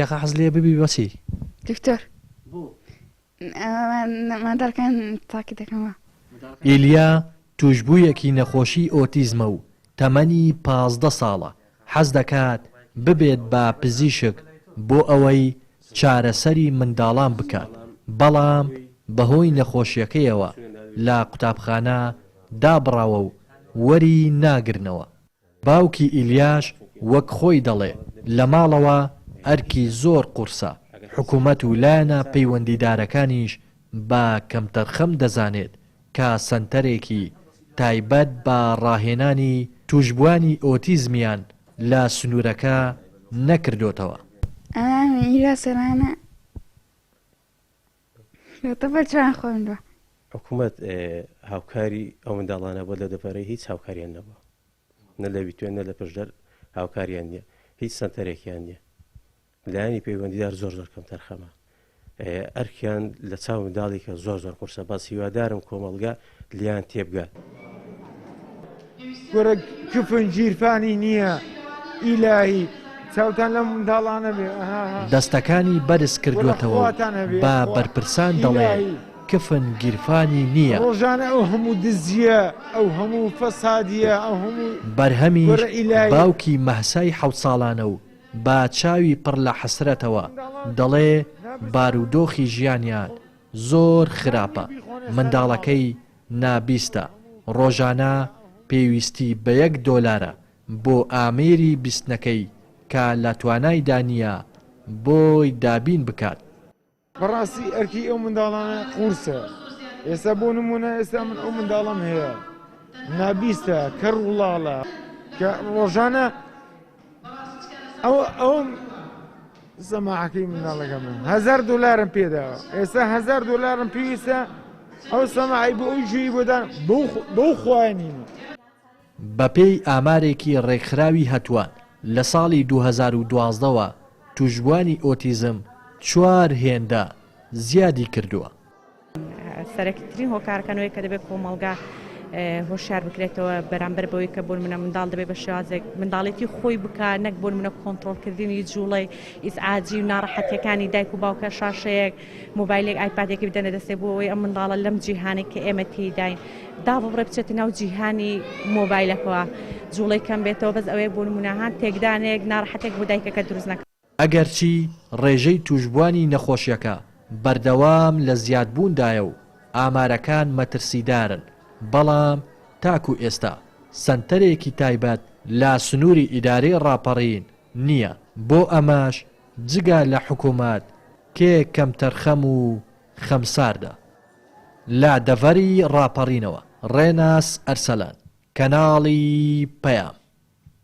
یاخە حەز لێ ببی بەچی؟ دکتۆر مادارکان تاقی دەکەمەوە. ئیلیا توشببوویەکی نەخۆشی ئۆتیزمە و تەمەنی 15 ساڵە. حەز دەکات ببێت بە پزیشک بۆ ئەوەی چارەسەری منداڵان بکات، بەڵام بەهۆی نەخۆشیەکەیەوە لە قوتابخانە دابڕاوە و وەری ناگرنەوە. باوکی ئیلیاش وەک خۆی دەڵێ لە ماڵەوە ئەرکی زۆر قورسە. حکوومەت و لایەنە پەیوەندیدارەکانیش بە کەمتەرخەم دەزانێت کە سەنتەرێکی تایبەت بە ڕاهێنانی توشببوانی ئۆتیزمیان لە سنوورەکە نەکردوتەوە. ئیلا سەرانە بەچوان خۆم دووە. حکوومەت هاوکاری ئەو منداڵانە بۆ لە دەپەرەی هیچ هاوکاریان نەبووە، نە لە بیتوێن نە لە پشدەر هاوکاریان نییە، هیچ سنتەرێکیان نییە. لایەنی پەیوەندیدار زۆر کەم تەرخەمە، ئەرکیان لە چاو منداڵی کە زۆر قورسە. باس هیوادارم کۆمەڵگا لیان تێبگات. گۆرە کفن گیرفانی نییە ئیلاهی چاوتان لە منداڵانە بێ. دەستەکانی بەرز کردوێتەوە بە بەرپرسان دەڵێ کفن گیرفانی نییە. ڕۆژانە ئەو هەموو دزیە، ئەو هەموو فەسادیە، ئەو هەموو بەرهەمیش باوکی مەحسای 7 ساڵانە و با چاوی پڕ لە حەسرەتەوە دەڵێ بارودۆخی ژیانیان زۆر خراپە. منداڵەکەی نابیستە، ڕۆژانە پێویستی بە $1 بۆ ئامێری بیستنەکەی کە لە توانای دانیە بۆی دابین بکات. بەڕاستی ئەرکی ئەو منداڵانە قورسە. ئێستا بۆ نمونە ئێستا من ئەو منداڵم هەیە نابیستە، کەڕ وڵاڵە، کە ڕۆژانە ئەو سەماعەکەی منداڵەکە من $1000 پێداوە. ئێستا $1000 پێویستە ئەو سەماعی بۆ ئەوی ژووی بۆدان بەو خوانین. بەپێی ئامارێکی ڕێکخراوی هەتوان لە ساڵی 2012ەوە توشببوانی ئۆتیزم 4 هێندە زیادی کردووە. سەرەکیترین هۆکارەکانەوەی کە دەبێت کۆمەڵگا هۆشیار بکرێتەوە بەرامبەر بەوەی کە بۆ منە منداڵ دەبێت بە شێوازێک منداڵێتی خۆی بکە، نەک بۆ منە کۆنتڕۆڵکردنی جوڵەی ئیسعاجی و ناڕەحەتیەکانی دایک و باوکە شاشەیەک مۆبایلێک ئایپادێکی بدەنە دەستێ بۆ ئەوەی ئەم منداڵە لەم جیهانی کە ئێمە تێداین دابڕێ بچێتە ناو جیهانی مۆبایلەکەوە جوڵەی کەم بێتەوە. بەس ئەوەیە بۆ نمونەهان تێکدانێک ناڕەحەتێک بۆ دایکەکە دروست نەکە. ئەگەرچی ڕێژەی توشببوانی نەخۆشیەکە بەردەوام لە زیادبووندایە و ئامارەکان مەترسیدارن، بەڵام تاکو ئێستا سەنتەرێکی تایبەت لە سنووری ئیدارەی ڕاپەڕین نییە. بۆ ئەماش جگا لە حکوومەت کێ کەمتەرخەم و خەمساردە. لە دەڤەری ڕاپەڕینەوە ڕێناس ئەرسەلان، کەناڵی پەیام.